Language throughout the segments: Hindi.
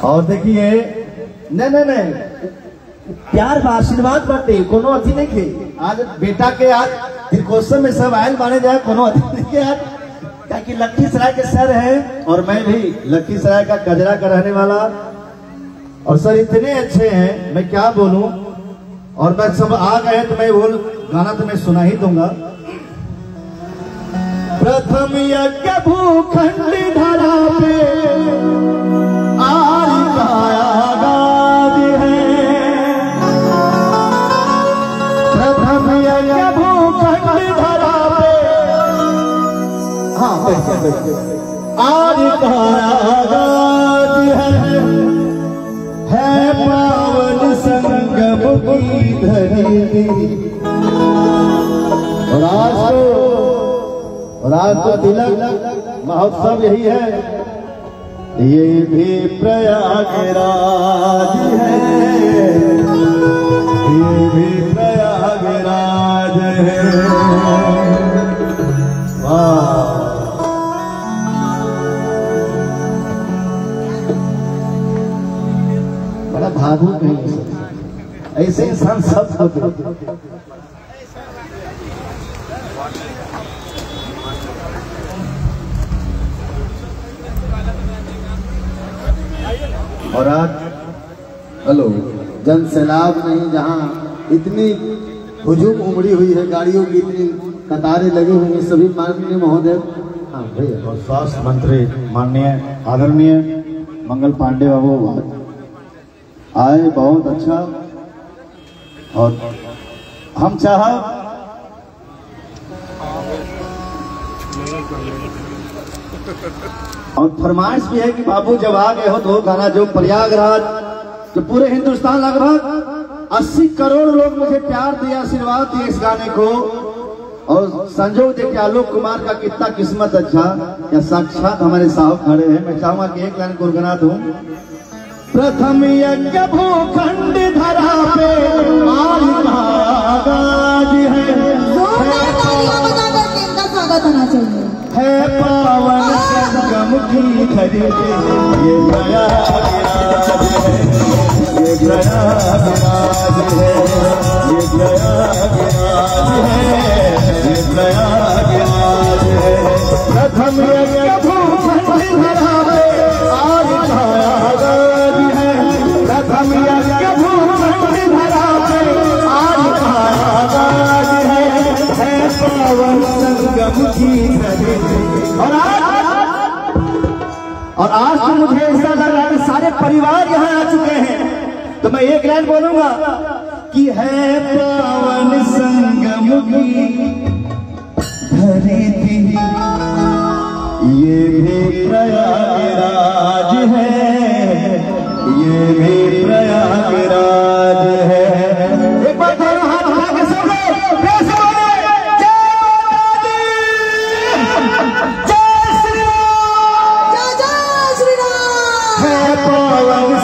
और देखिए नहीं प्यार का आशीर्वाद बाटे कोनो अथी नहीं के आज बेटा के आज त्रिकोशन में सब आयल माने जाए कोनो अथी नहीं के आज क्या कि लखीसराय के सर है और मैं भी लखीसराय का गजरा का रहने वाला और सर इतने अच्छे हैं मैं क्या बोलूं और मैं सब आ गए तो मैं वो गाना तो मैं सुना ही दूंगा। प्रथम यज्ञ भूखंड धरा पे आदि है प्रथम यज्ञ भूखंड धरा पे आदि है पावन संगम की धरी और आज तो तिलक महोत्सव यही है ये भी प्रयागराज है ये भी प्रयागराज है। वाह बड़ा भावुक है ऐसे इंसान सब होते और आज हेलो जन सैलाब नहीं जहाँ इतनी हुजूम उमड़ी हुई है गाड़ियों की इतनी कतारें लगी हुई हैं सभी माननीय महोदय हाँ भैया और स्वास्थ्य मंत्री माननीय आदरणीय मंगल पांडे बाबू आए बहुत अच्छा और हम चाह और फरमाइश भी है कि बाबू जब आ गए हो तो गाना जो प्रयागराज जो पूरे हिंदुस्तान लगभग 80 करोड़ लोग मुझे प्यार दिए आशीर्वाद दिए इस गाने को और संजोग देखे आलोक कुमार का कितना किस्मत अच्छा या साक्षात हमारे साहब खड़े हैं। मैं चाहूंगा कि एक लाइन गुनगुना दूं। प्रथम यज्ञ भूखंड धरा पे आगाज है पावन संगम की धरी ये प्रयागराज है ये प्रयागराज है ये प्रयागराज है ये प्रयागराज है। प्रथम यज्ञ भूखंड धरा पे आगाज है प्रथम यज्ञ भूखंड धरा पे आगाज है पावन संगम की धरी। और आज तो मुझे ऐसा लग रहा है सारे परिवार यहाँ आ चुके हैं तो मैं एक लाइन बोलूंगा कि है पावन संगम की धरती ये भी प्रयागराज है ये भी प्रयागराज है। एक बार दोनों हाथ उठा के सब लोग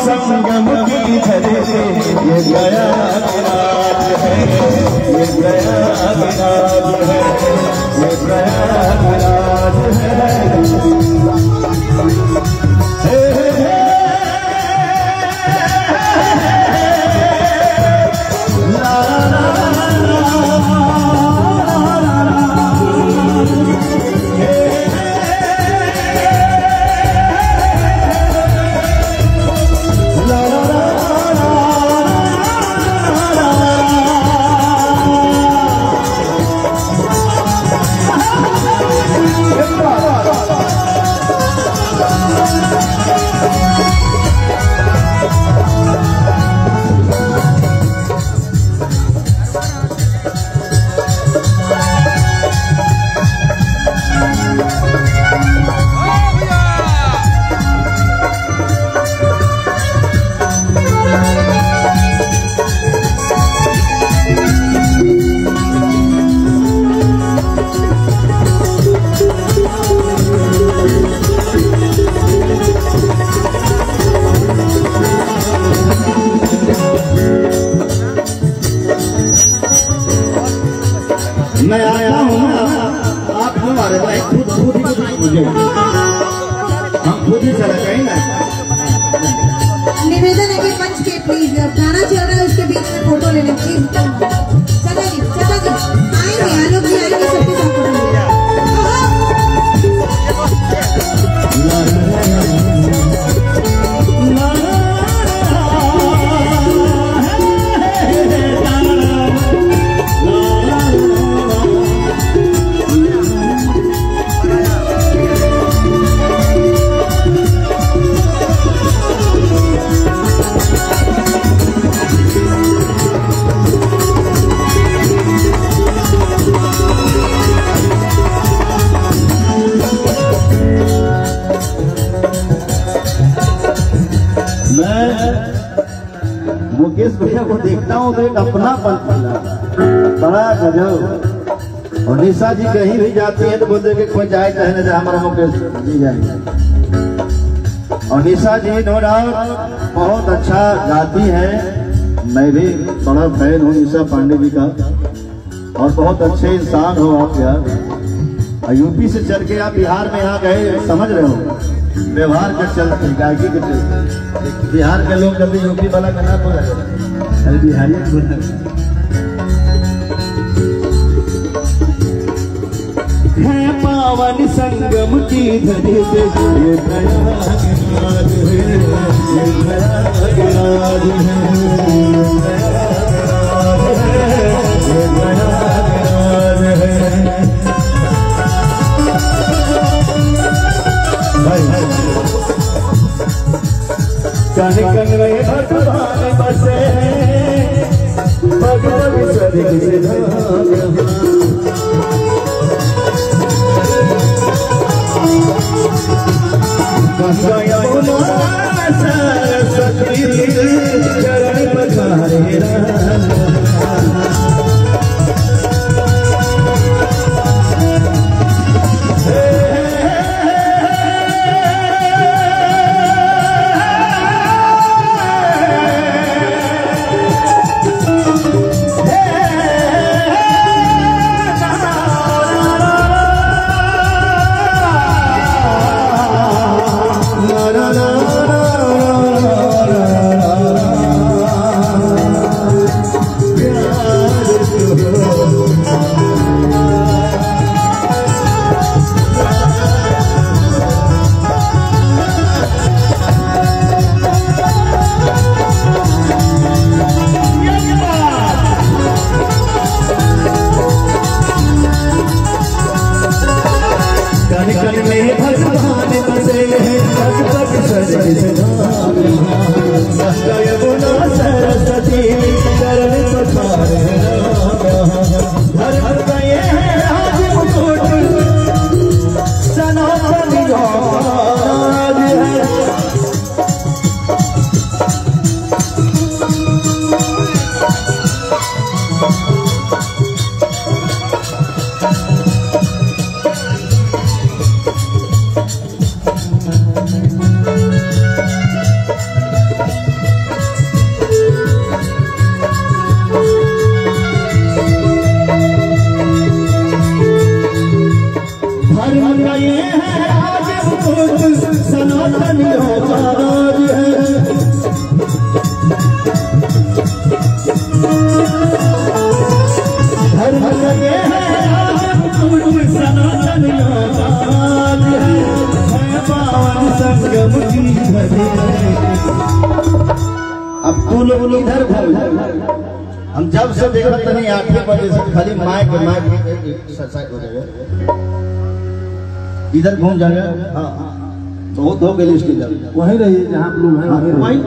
संगम की धरी ये प्रयागराज है ये प्रयागराज है ये प्रयागराज है। मुझे, हम खुद ही चला जाए ना। निवेदन है कि मंच के प्लीज गाना चल रहा है उसके बीच में फोटो लेने प्लीज। चला जी आएंगे, आलोक जी आएंगे, सबके साथ फोटो लेंगे। मुकेश भैया को देखता हूँ तो एक अपनापन बड़ा गजब। और निशा जी कहीं भी जाती है तो बोलते कि कोई जाए चाहे न जाए, हमारा मुकेश जी जाएंगे। और निशा जी नो डाउट बहुत अच्छा गाती है, मैं भी बड़ा फैन हूँ निशा पांडे जी का। और बहुत अच्छे इंसान हो आप यार। यूपी से चल के आप बिहार में यहाँ गए, समझ रहे हो व्यवहार का चलते, गायकी के चलते। बिहार के लोग कभी यूपी वाला का ना बोला, अरे बिहारी बोला। है पावन संगम की धरी से ये प्रयागराज है, ये प्रयागराज है, ये प्रयागराज है। कन कन में भगवान बसे भगवान स्वर्ग से गंगा यमुना सरस्वती चरण पखारे अब तू लोग इधर घूम, हम जब से देखा तो नहीं 8 बजे से खाली माइक हो जाएगा, इधर घूम जाएगा। हाँ बहुत हो गई इसकी जगह, वहीं रहिए जहाँ लोग हैं, वहीं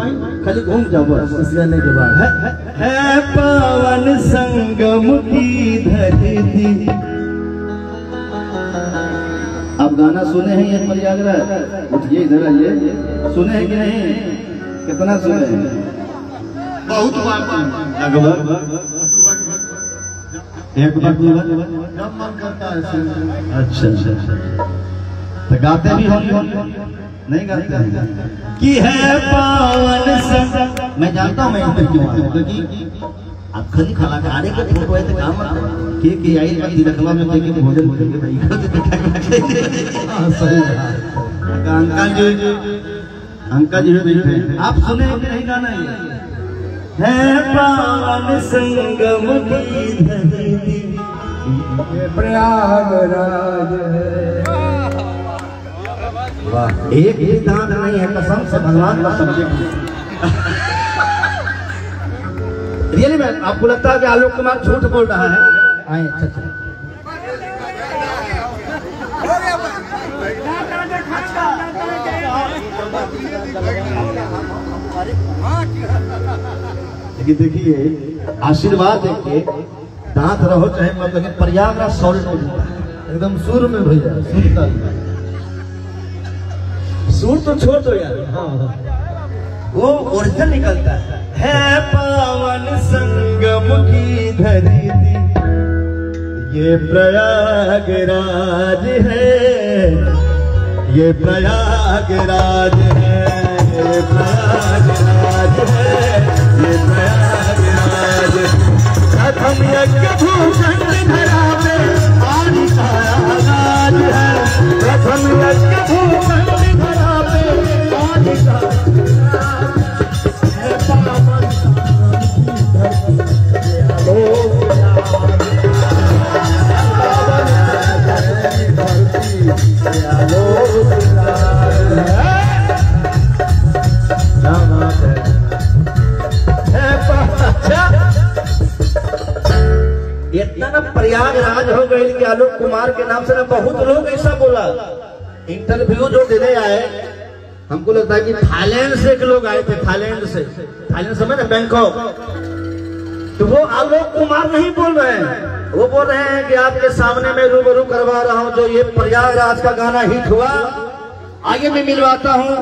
खाली घूम जाओ बस। इस गाने के बाद है पावन संगम की धरती। आप गाना सुने हैं ये प्रयागराज? उठिए इधर आइए, सुने हैं कि नहीं? कितना सुने हैं? बहुत बार लगभग एक बार जब मन करता है। अच्छा अच्छा अच्छा, तो गाते भी होंगे? नहीं गाते कि है पावन संगम। मैं जानता हूँ मैं इन पर क्यों आया, क्योंकि अब खाली कलाकारे के फोटो है तो काम के आई का तिलकवा में के भोजन के भाई सही अंकल जी बैठे आप सुने कि नहीं गाना ये है पावन संगम की धरती ये प्रयागराज है। वाह एक भी दांत नहीं है कसम से भगवान का समझे रियली मैम आपको लगता है कि आलोक कुमार झूठ बोल रहा है आए अच्छा लेकिन देखिए आशीर्वाद देखिए दांत रहो चाहे मत लेकिन प्रयागराज सॉलिड में एकदम सुर में भैया सुर तो छोड़ दो यार वो ओरिजिनल निकलता है पावन संगम की धरती ये प्रयागराज है ये प्रयागराज है ये प्रयागराज है ये प्रयागराज प्रथम यज्ञ भूषण धरा पे पानी का आगाज है प्रथम यज्ञ भूषण धरा पे पानी का इतना ना प्रयागराज हो गई कि आलोक कुमार के नाम से ना बहुत लोग ऐसा बोला इंटरव्यू जो देने आए हमको लगता है कि थाईलैंड से के लोग आए थे थाईलैंड समय ना बैंकॉक तो वो आलोक कुमार नहीं बोल रहे हैं वो बोल रहे हैं कि आपके सामने मैं रूबरू करवा रहा हूं जो ये प्रयागराज का गाना हिट हुआ आगे मैं मिलवाता हूं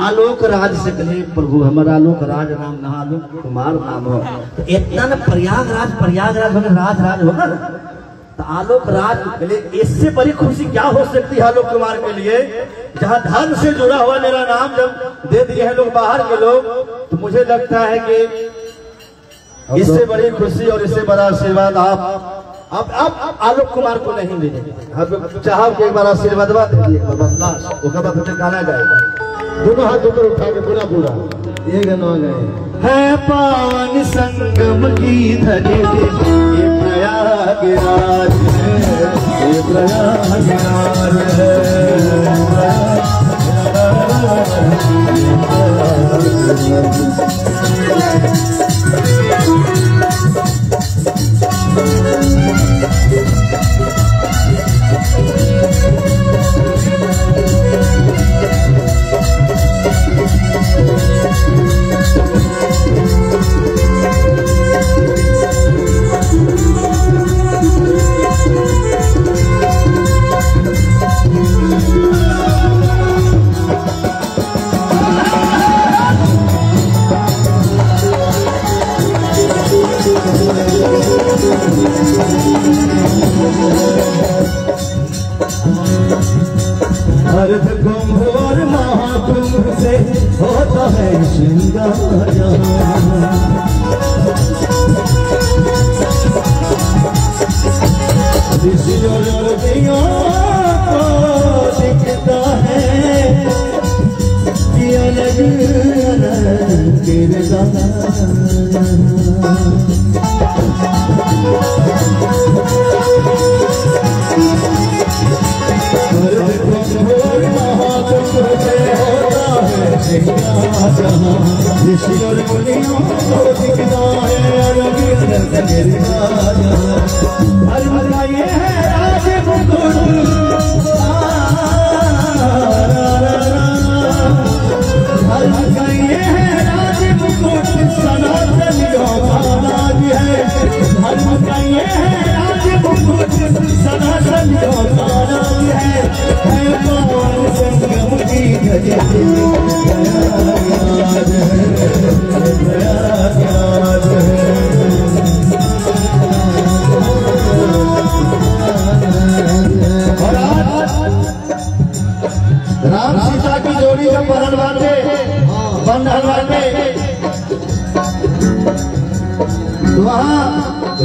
आलोक राज से कहे प्रभु हमारा आलोक राज नाम ना आलोक कुमार नाम हो तो इतना ना प्रयागराज राज होगा तो आलोक राज के लिए इससे बड़ी खुशी क्या हो सकती है आलोक कुमार के लिए जहां धर्म से जुड़ा हुआ मेरा नाम जब दे दिए हैं लोग बाहर के लोग तो मुझे लगता है कि इससे बड़ी खुशी और इससे बड़ा आशीर्वाद आप आलोक कुमार को नहीं मिलेंगे चाहो कि एक बार आशीर्वाद दीजिए गाना गाएगा दोनों हाथ ऊपर उठा के पूरा ये गाना गाए है पावन संगम की धरती ये प्रयागराज है ये प्रयागराज अर्ध कुंभ और महाकुंभ से होता है श्रृंगार दिखता है कि अलग अलग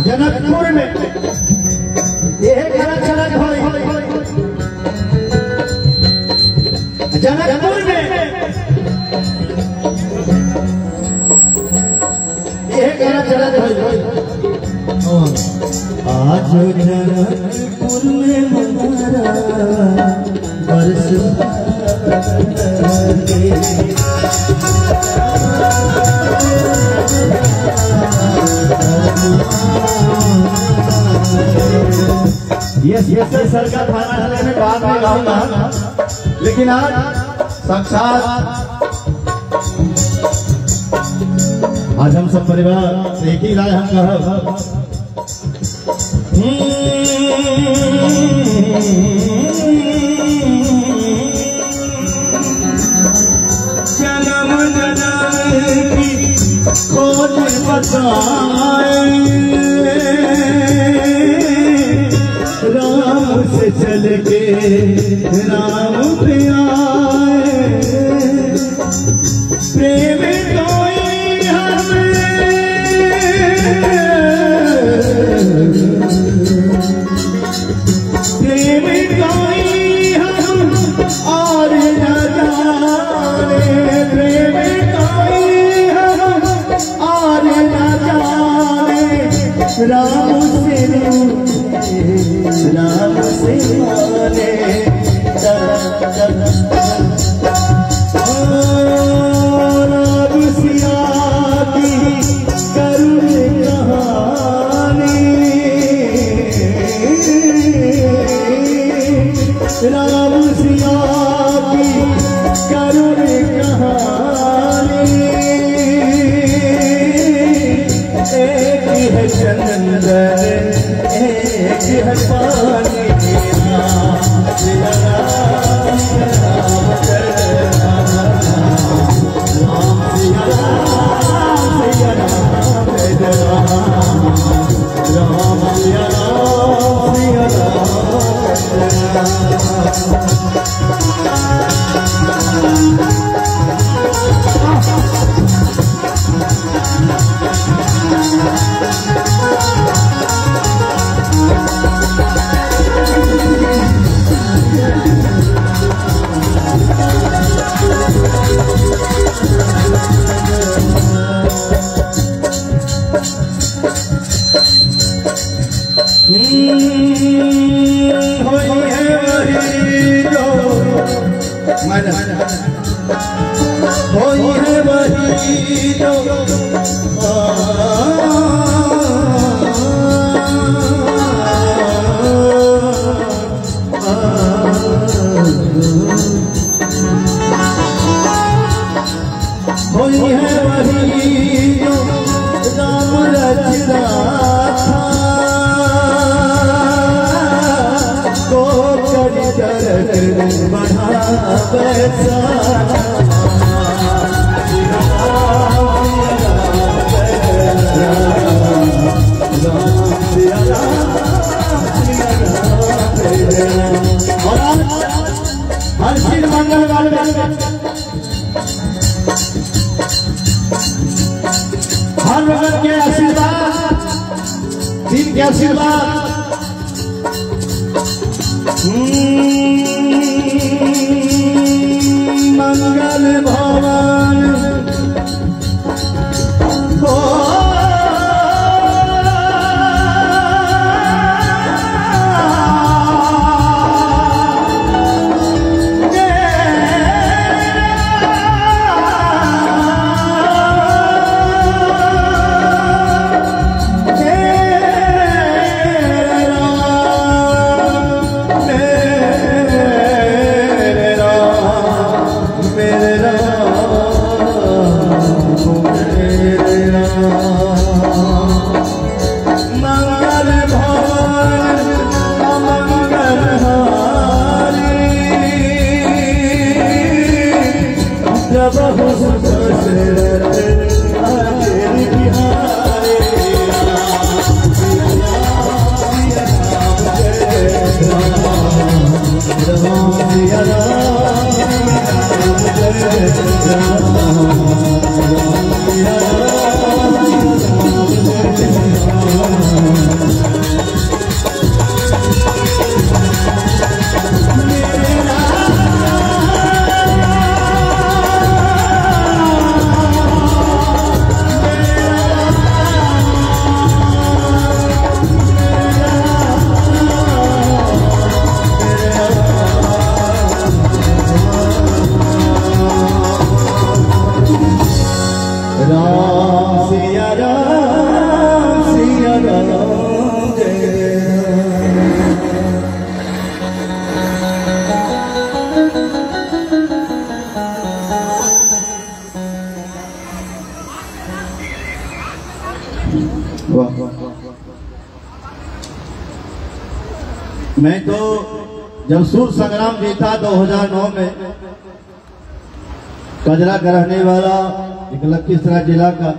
जनकपुर में एक घर चलत होई जनकपुर में एक घर चलत होई आज जनकपुर में हमारा वर्ष ये सर का थाना जिले में बाद में गाऊंगा, लेकिन आज साक्षात आज हम सब परिवार एक ही राय हम कहा जन्म जन्म की खोज बताए राम से चल के राम पे आए प्रेम कोई हमें प्रेम कोई हम और न जाने प्रेम कोई हम और न जाने राम से माने राम सिया की करुण कहानी राम सिया की करुण कहानी एक है चंदन एक है पानी हर भगत के आशीर्वाद दिन के आशीर्वाद मंगल भवन मैं तो जब सूर संग्राम जीता 2009 में, कजरा का रहने वाला, एक लखीसराय जिला का,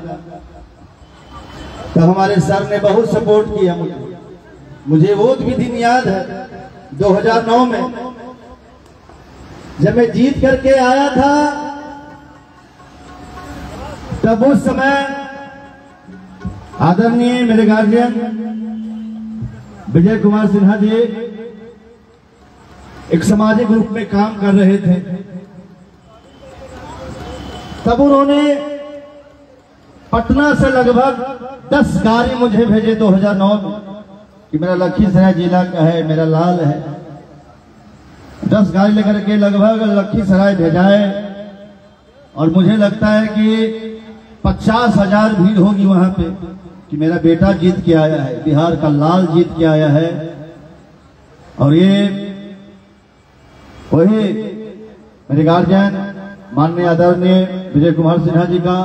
तो हमारे सर ने बहुत सपोर्ट किया मुझे वो भी दिन याद है 2009 में जब मैं जीत करके आया था। तब उस समय आदरणीय मेरे गार्जियन विजय कुमार सिन्हा जी एक सामाजिक रूप में काम कर रहे थे। तब उन्होंने पटना से लगभग 10 गाड़ी मुझे भेजे 2009 में कि मेरा लखीसराय जिला का है, मेरा लाल है। 10 गाड़ी लेकर के लगभग लखीसराय भेजाए और मुझे लगता है कि 50,000 भीड़ होगी वहां पे कि मेरा बेटा जीत के आया है, बिहार का लाल जीत के आया है। और ये वही मेरे गार्जियन माननीय आदरणीय विजय कुमार सिन्हा जी का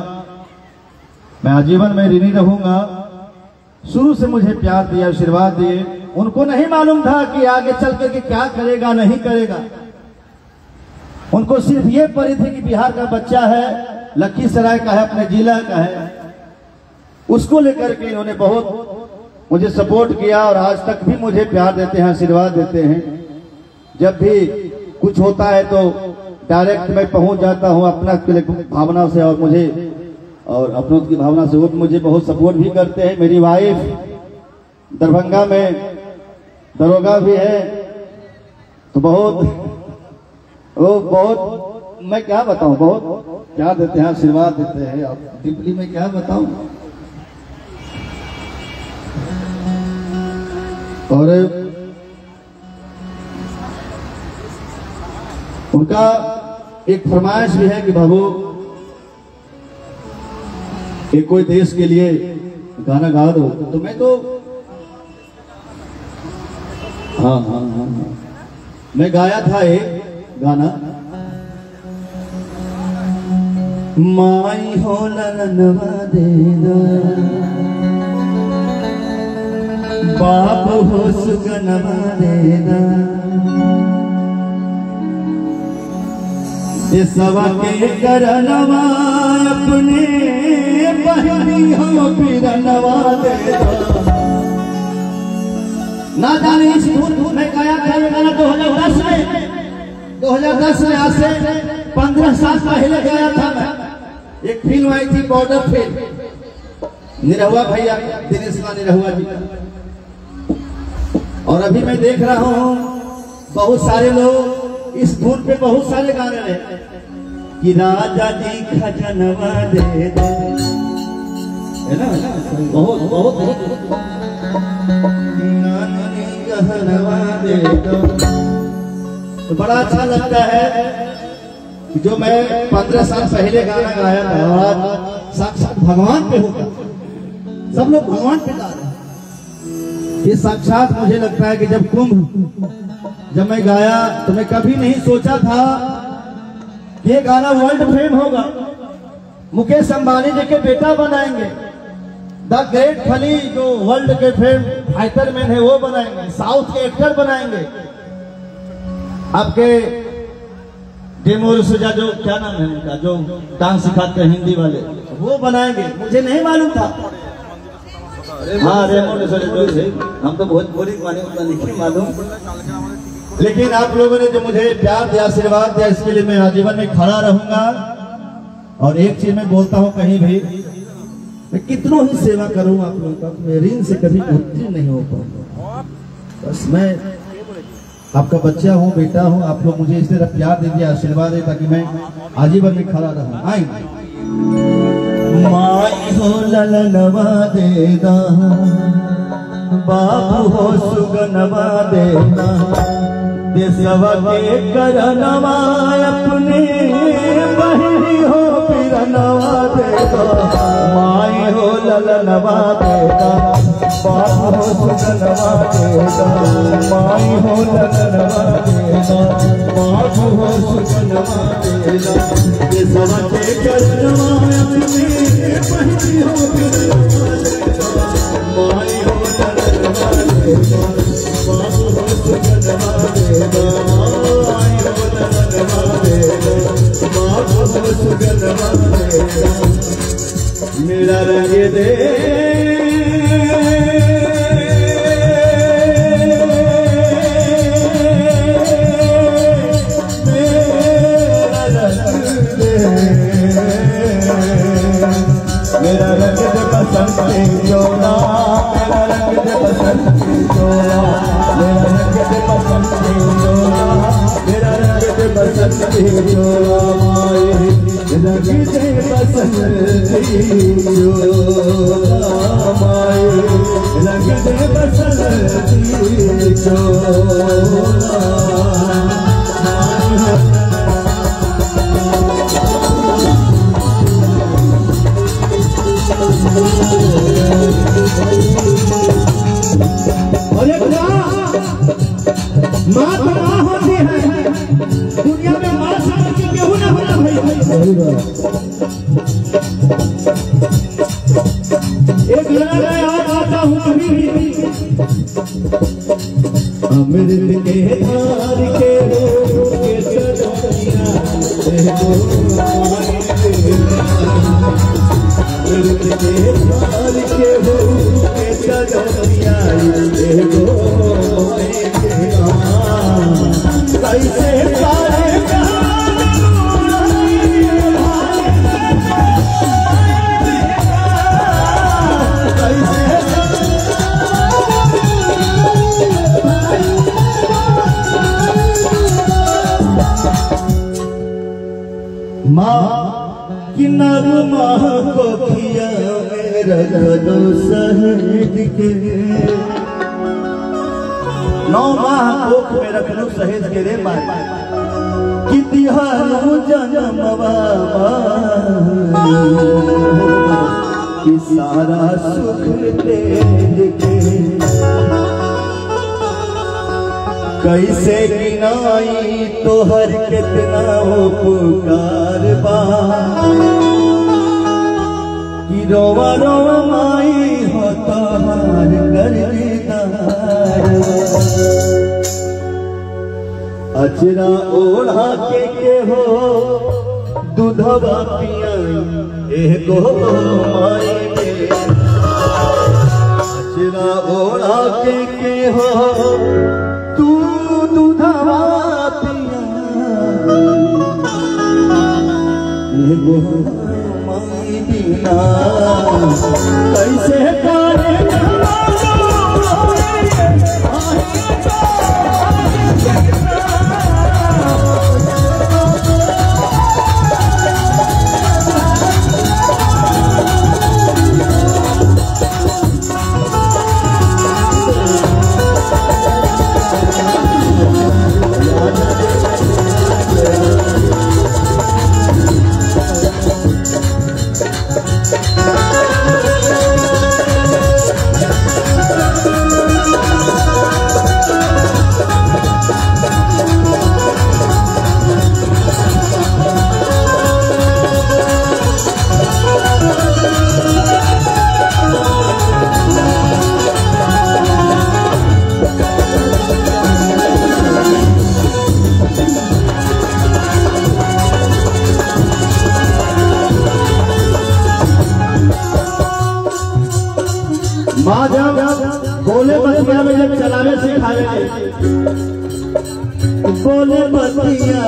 मैं आजीवन में ऋणी रहूंगा। शुरू से मुझे प्यार दिया, आशीर्वाद दिए। उनको नहीं मालूम था कि आगे चल करके क्या करेगा नहीं करेगा। उनको सिर्फ ये पड़ी थी कि बिहार का बच्चा है, लखीसराय का है, अपने जिला का है। उसको लेकर के इन्होंने बहुत मुझे सपोर्ट किया और आज तक भी मुझे प्यार देते हैं, आशीर्वाद देते हैं। जब भी कुछ होता है तो डायरेक्ट मैं पहुंच जाता हूं अपना भावना से, और मुझे और अपनों की भावना से वो मुझे बहुत सपोर्ट भी करते हैं। मेरी वाइफ दरभंगा में दरोगा भी है, तो बहुत मैं क्या बताऊं, बहुत क्या देते हैं, आशीर्वाद देते हैं। आप डिपली में क्या बताऊं। और उनका एक फरमाइश भी है कि बाबू एक कोई देश के लिए गाना गा दो। तो मैं तो हाँ, मैं गाया था एक गाना, माई हो ललनवा दे दो, बाप हो सुगनवा दे दो, ये सवा के करनवा अपने बहनी हो पिरनवा दे दो। ना जाने इस धुन में गाया था ये गाना 2010 में, आज से 15 साल पहले गाया था मैं। एक फिल्म आई थी, बॉर्डर फिल्म, निरहुआ भैया, दिनेश निरहुआ जी। और अभी मैं देख रहा हूँ बहुत सारे लोग इस धुन पे बहुत सारे गा रहे हैं कि राजा जी खजनवा दे दो, है ना, बहुत बहुत गहनवा दे दो। तो बड़ा अच्छा लगता है कि जो मैं 15 साल पहले गाना गाया था और साक्षात भगवान पे होगा। सब लोग भगवान पे गा रहे हैं। ये साक्षात मुझे लगता है कि जब कुंभ जब मैं गाया तो मैं कभी नहीं सोचा था कि ये गाना वर्ल्ड फेम होगा। मुकेश अंबानी जी के बेटा बनाएंगे, द ग्रेट खली जो वर्ल्ड के फेम फाइटर मैन है वो बनाएंगे, साउथ के एक्टर बनाएंगे, आपके डेमो सुजा जो क्या नाम है उनका, जो डांस सिखाते हैं हिंदी वाले, वो बनाएंगे। मुझे नहीं मालूम था। हाँ, रेमो से हम तो भोजपुरी माने उतना नहीं मालूम, लेकिन आप लोगों ने जो मुझे प्यार दिया, आशीर्वाद दिया, इसके लिए मैं आजीवन में खड़ा रहूंगा। और एक चीज मैं बोलता हूँ, कहीं भी मैं कितनों ही सेवा करूँ आप लोगों का, मैं ऋण से कभी उत्तीर्ण नहीं हो पाऊंगा। बस मैं आपका बच्चा हूँ, बेटा हूँ। आप लोग मुझे इसलिए प्यार दीजिए, आशीर्वाद दे, ताकि मैं आजीवन में खड़ा रहूं। आएंगे माई हो ललनवा देगा, बाप हो सुगनवा देगा, देशवा के करनवा अपने बहनी हो पिरनवा देगा। माई हो ललनवा देगा, बाप हो सुगनवा देगा, माई हो ललनवा देगा, बाप हो सुगनवा देगा, देशवा के करनवा अपने बहनी हो पिरनवा देगा। माई हो ललनवा देगा, बाप हो सुगनवा मेरा रंग दे मेरा रंग दे बसंत जोड़ा मेरा रंग दे बसंत जोड़ा मेरा रंग दे बसंत जोड़ा मेरा रंग दे बसंत जोड़ा माए रंग दे बसंत जोड़ा माए रंग दे बसंत जोड़ा अरे माँ तो माँ होती है दुनिया में माँ से क्यों ना होना भाई एक लगा याद आता हूँ कभी अमृत के धार के अमृत के धार के हो के सजनिया कैसे सारे माँ किन्नर माँ को खिया मेरा गलो सहेज के 9 माह कोख में रखलू सहेज के रे माँ कि तिहारू जन्मवा कि सारा सुख तेज के कैसे गिनाई तोहर कितना उपकार बा कि रोवा रोवा माई हो तोहार कर दीदार अचरा ओढ़ा के हो दूधवा पियाई एगो माई अचरा ओढ़ा के हो तू दूधवा पियाई एगो माई बिना कैसे करे माँ जब बोले बतिया में जब चलावे सिखावे बोले बतिया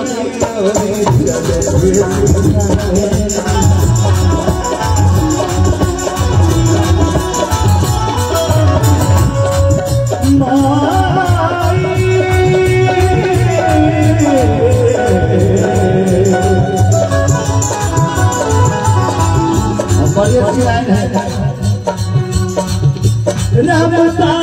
बड़ी अच्छी लाइन है रमता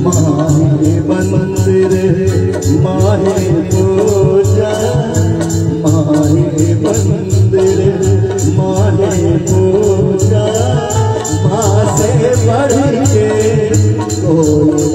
माहे मंदिर माहे बढ़ के कोई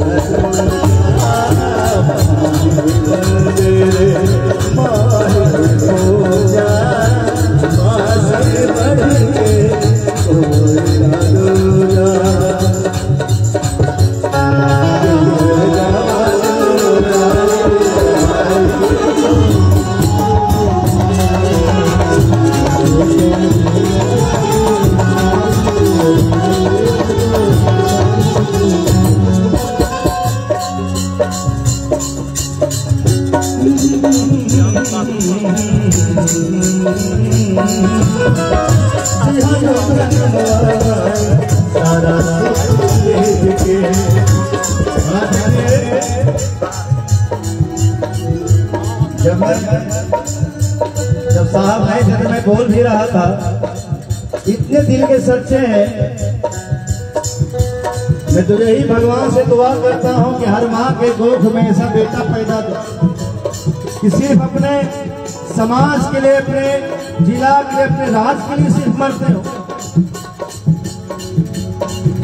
जब साहब नहीं थे तो मैं बोल भी रहा था, इतने दिल के सच्चे हैं। मैं तुझे ही भगवान से दुआ करता हूँ कि हर माँ के गोद में ऐसा बेटा पैदा दे कि सिर्फ अपने समाज के लिए, अपने जिला के लिए, अपने राज्य के लिए सिर्फ मरते हो।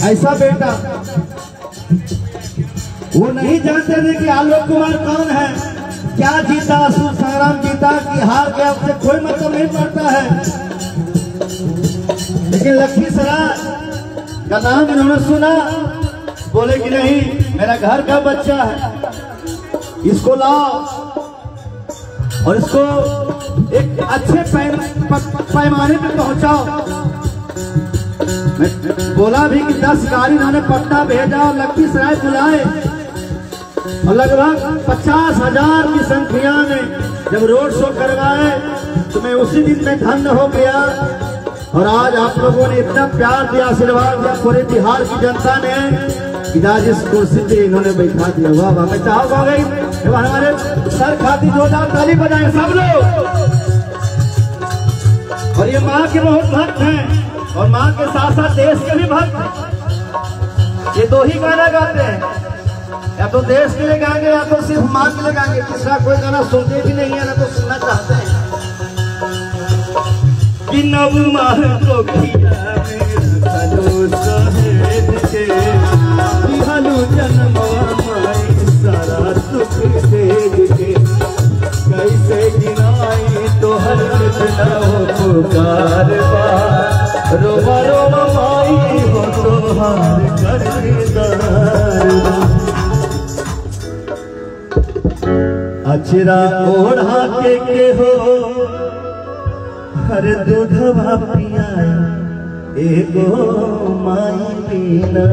ऐसा बेटा वो नहीं जानते थे कि आलोक कुमार कौन है, क्या जीता, असुर संग्राम जीता कि हार गया, उससे कोई मतलब नहीं पड़ता है। लेकिन लखीसराय का नाम इन्होंने सुना, बोले कि नहीं, मेरा घर का बच्चा है, इसको लाओ और इसको एक अच्छे पैमाने पे पहुंचाओ। मैं बोला भी कि 10 गाड़ी इन्होंने पटना भेजा और लखीसराय बुलाए और लगभग 50,000 की संख्या में जब रोड शो करवाए तो मैं उसी दिन में धन्य हो गया। और आज आप लोगों ने इतना प्यार दिया, आशीर्वाद दिया पूरे बिहार की जनता ने कि आज इस कुर्सी पे इन्होंने बैठा दिया। वाह वाह, मैं चाहूंगा हमारे सर खाती जोरदार ताली बजाएं सब लोग। और ये माँ के बहुत भक्त हैं और माँ के साथ साथ देश के भी भक्त हैं। ये दो ही गाना गाते हैं, या तो देश के लिए गाएंगे या तो सिर्फ माँ के लिए गाएंगे, तीसरा कोई गाना सुनते भी नहीं है ना तो सुनना चाहते हैं। कि नव माह को सारा सुख कैसे गिनाई तो हर पुकार रोमा रोमा माई हो तो हार कर अचरा ओढ़ा के हो हर दूधवा पिया एगो माई पीना।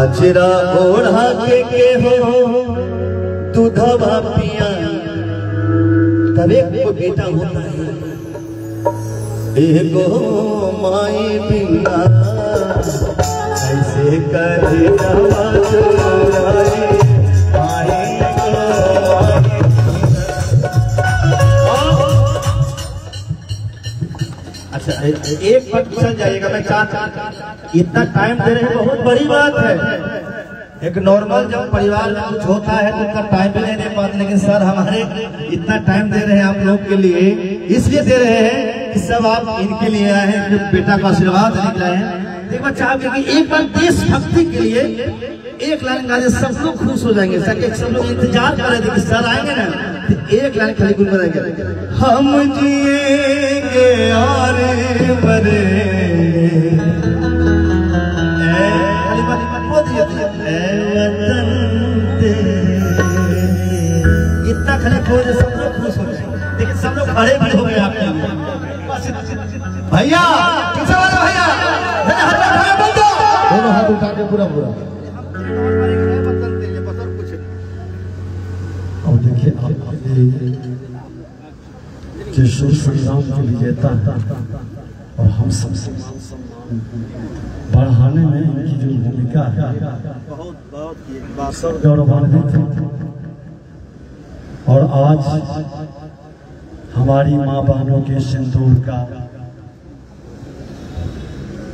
अचरा ओढ़ा के हो दूधवा पिया, तब एक बेटा होता है एगो माई पीना। ऐसे करे अच्छा एक बात चल जाइएगा, मैं चाहता इतना टाइम दे रहे हैं, बहुत बड़ी बात है। एक नॉर्मल जब परिवार में कुछ होता है तो इतना टाइम भी नहीं दे पाते, लेकिन सर हमारे इतना टाइम दे रहे हैं आप लोग के लिए, इसलिए दे रहे हैं कि सब आप इनके लिए आए हैं, जो बेटा का आशीर्वाद लेकर आए हैं। एक बार चाहते कि एक बार देशभक्ति के लिए एक लाइन गाने सब लोग खुश हो जाएंगे। सब लोग इंतजार कर रहे थे कि सर आएंगे ना, तो एक लाइन खाली गुनगुनाएंगे, हम जिएंगे और मरेंगे इतना खाली बोल सब लोग खुश हो गए। लेकिन सब लोग खड़े भी हो गए आपके भैया, पीछे वाले भैया दोनों हाथ उठा के पूरा पूरा। और देखिए आप किशोर संग्राम के विजेता और हम सब बढ़ाने में इनकी जो भूमिका है गौरवान्वित है। और आज हमारी माँ बहनों के सिंदूर का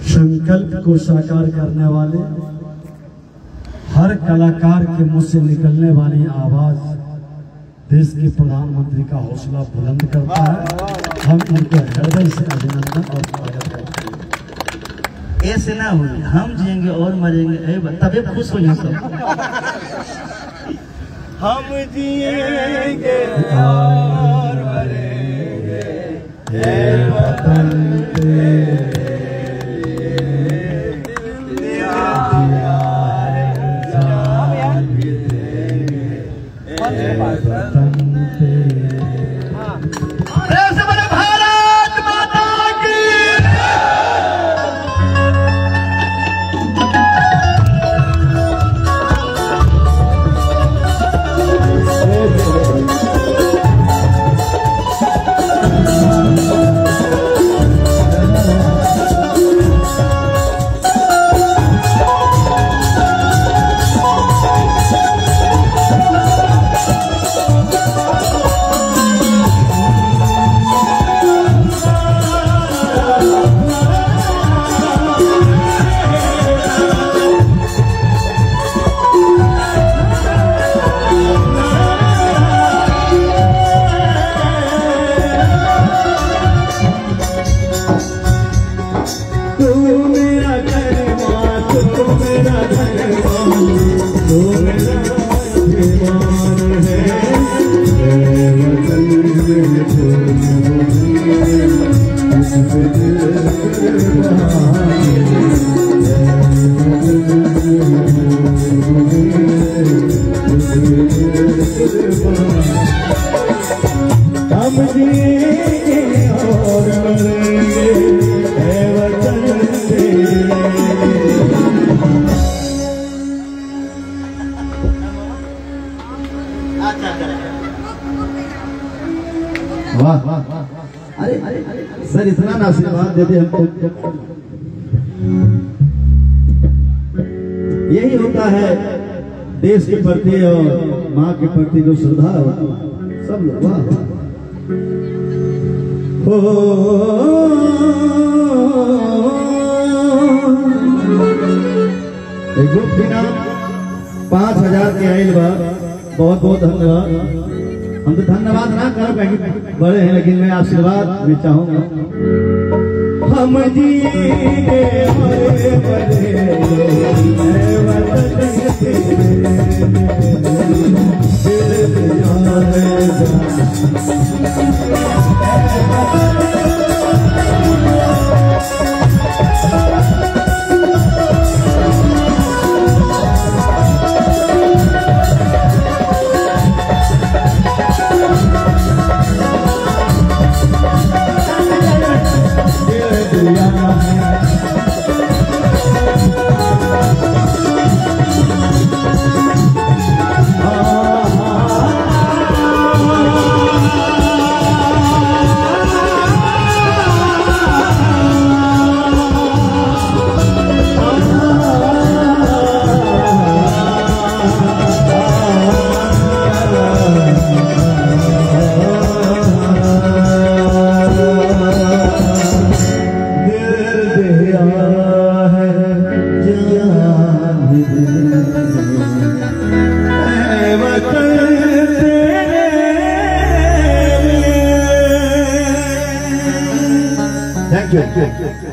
संकल्प को साकार करने वाले हर कलाकार के मुंह से निकलने वाली आवाज देश के प्रधानमंत्री का हौसला बुलंद करता है। हम इनको हृदय से अभिनंदन और स्वागत करते हैं। ऐसे ना हो, हम जिएंगे और मरेंगे तबे खुश हो जाए सब। हम जिएंगे और मरेंगे ए वतन अरे सर इतना ना आशीर्वाद देते हमको। यही होता है देश के प्रति और माँ के प्रति जो श्रद्धा होती है सब लोग। वाह एक ग्रुप की नाम 5000 के आयल बा। बहुत बहुत धन्यवाद। हम तो धन्यवाद ना करो कहीं बड़े हैं, लेकिन मैं आशीर्वाद में चाहूंगा। हम Thank you.